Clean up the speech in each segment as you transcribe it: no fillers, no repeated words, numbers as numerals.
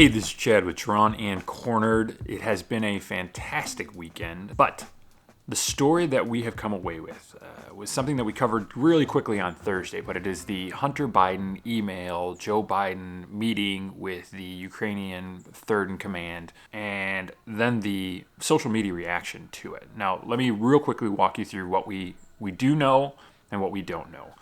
Hey, this is Chad with Drawn and Cornered. It has been a fantastic weekend, but the story that we have come away with was something that we covered really quickly on Thursday, but it is the Hunter Biden email, Joe Biden meeting with the Ukrainian third in command, and then the social media reaction to it. Now, let me real quickly walk you through what we do know and what we don't know.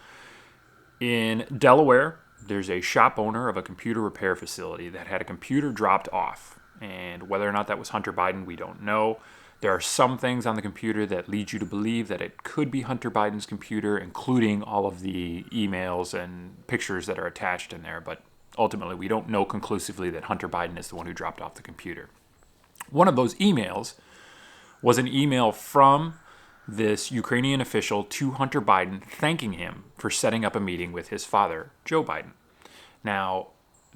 In Delaware, there's a shop owner of a computer repair facility that had a computer dropped off. And whether or not that was Hunter Biden, we don't know. There are some things on the computer that lead you to believe that it could be Hunter Biden's computer, including all of the emails and pictures that are attached in there. But ultimately, we don't know conclusively that Hunter Biden is the one who dropped off the computer. One of those emails was an email from this Ukrainian official to Hunter Biden thanking him for setting up a meeting with his father, Joe Biden. Now,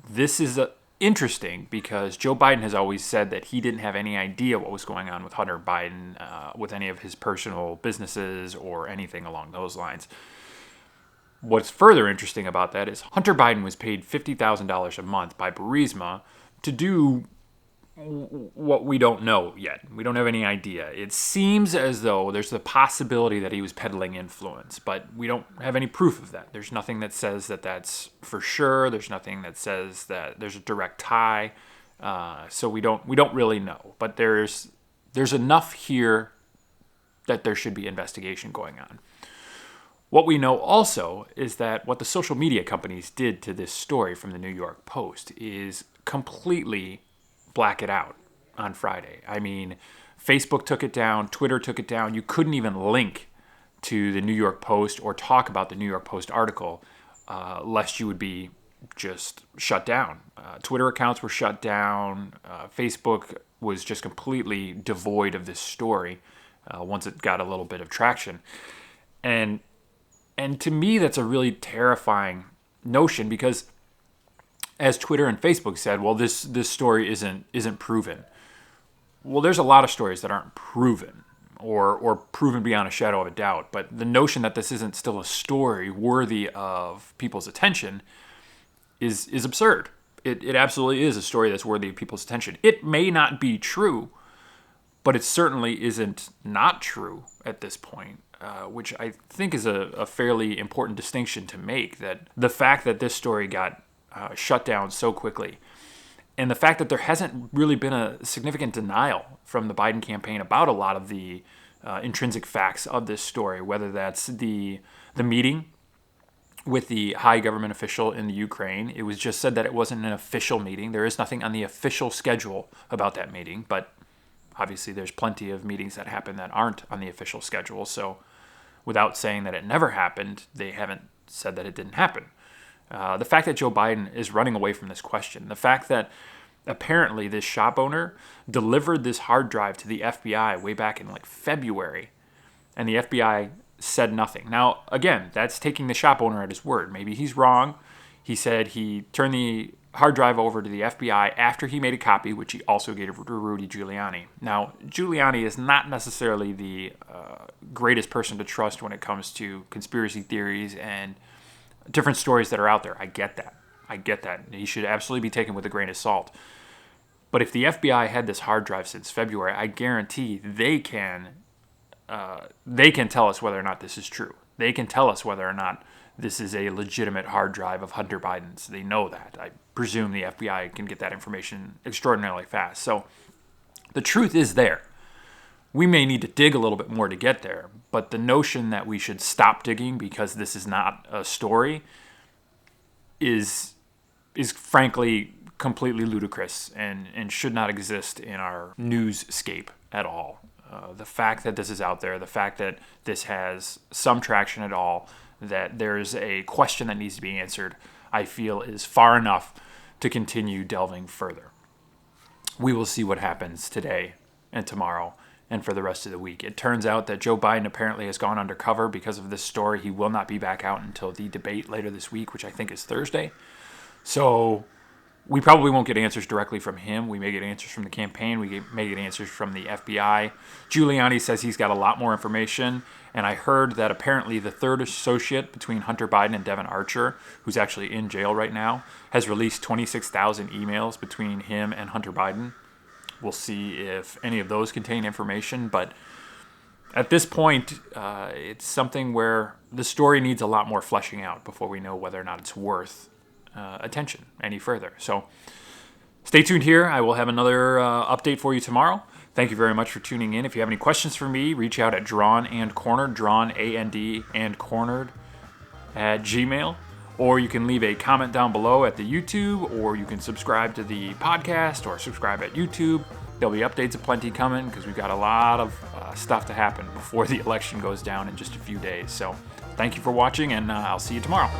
this is interesting because Joe Biden has always said that he didn't have any idea what was going on with Hunter Biden, with any of his personal businesses or anything along those lines. What's further interesting about that is Hunter Biden was paid $50,000 a month by Burisma to do what we don't know yet. We don't have any idea. It seems as though there's the possibility that he was peddling influence, but we don't have any proof of that. There's nothing that says that that's for sure. There's nothing that says that there's a direct tie. So we don't really know. But there's enough here that there should be investigation going on. What we know also is that what the social media companies did to this story from the New York Post is completely black it out on Friday. I mean, Facebook took it down, Twitter took it down. You couldn't even link to the New York Post or talk about the New York Post article lest you would be just shut down. Twitter accounts were shut down. Facebook was just completely devoid of this story once it got a little bit of traction. And to me, that's a really terrifying notion because as Twitter and Facebook said, well, this story isn't proven. Well, there's a lot of stories that aren't proven or proven beyond a shadow of a doubt. But the notion that this isn't still a story worthy of people's attention is absurd. It absolutely is a story that's worthy of people's attention. It may not be true, but it certainly isn't not true at this point. Which I think is a fairly important distinction to make, that the fact that this story got shut down so quickly, and the fact that there hasn't really been a significant denial from the Biden campaign about a lot of the intrinsic facts of this story, whether that's the meeting with the high government official in the Ukraine. It was just said that it wasn't an official meeting. There is nothing on the official schedule about that meeting, but obviously there's plenty of meetings that happen that aren't on the official schedule. So without saying that it never happened, they haven't said that it didn't happen. The fact that Joe Biden is running away from this question, the fact that apparently this shop owner delivered this hard drive to the FBI way back in like February, and the FBI said nothing. Now, again, that's taking the shop owner at his word. Maybe he's wrong. He said he turned the hard drive over to the FBI after he made a copy, which he also gave to Rudy Giuliani. Now, Giuliani is not necessarily the greatest person to trust when it comes to conspiracy theories and different stories that are out there. I get that. He should absolutely be taken with a grain of salt. But if the FBI had this hard drive since February, I guarantee they can tell us whether or not this is true. They can tell us whether or not this is a legitimate hard drive of Hunter Biden's. They know that. I presume the FBI can get that information extraordinarily fast. So the truth is there. We may need to dig a little bit more to get there, but the notion that we should stop digging because this is not a story is frankly completely ludicrous and should not exist in our newsscape at all. The fact that this is out there, the fact that this has some traction at all, that there's a question that needs to be answered, I feel is far enough to continue delving further. We will see what happens today and tomorrow and for the rest of the week. It turns out that Joe Biden apparently has gone undercover because of this story. He will not be back out until the debate later this week, which I think is Thursday. So We probably won't get answers directly from him. We may get answers from the campaign. We may get answers from the FBI. Giuliani says he's got a lot more information. And I heard that apparently the third associate between Hunter Biden and Devin Archer, who's actually in jail right now, has released 26,000 emails between him and Hunter Biden. We'll see if any of those contain information. But at this point, it's something where the story needs a lot more fleshing out before we know whether or not it's worth attention any further. So stay tuned here. I will have another update for you tomorrow. Thank you very much for tuning in. If you have any questions for me, reach out at Drawn and Cornered, Drawn, A-N-D, and Cornered at Gmail. Or you can leave a comment down below at the YouTube, or you can subscribe to the podcast or subscribe at YouTube. There'll be updates aplenty coming because we've got a lot of stuff to happen before the election goes down in just a few days. So thank you for watching, and I'll see you tomorrow.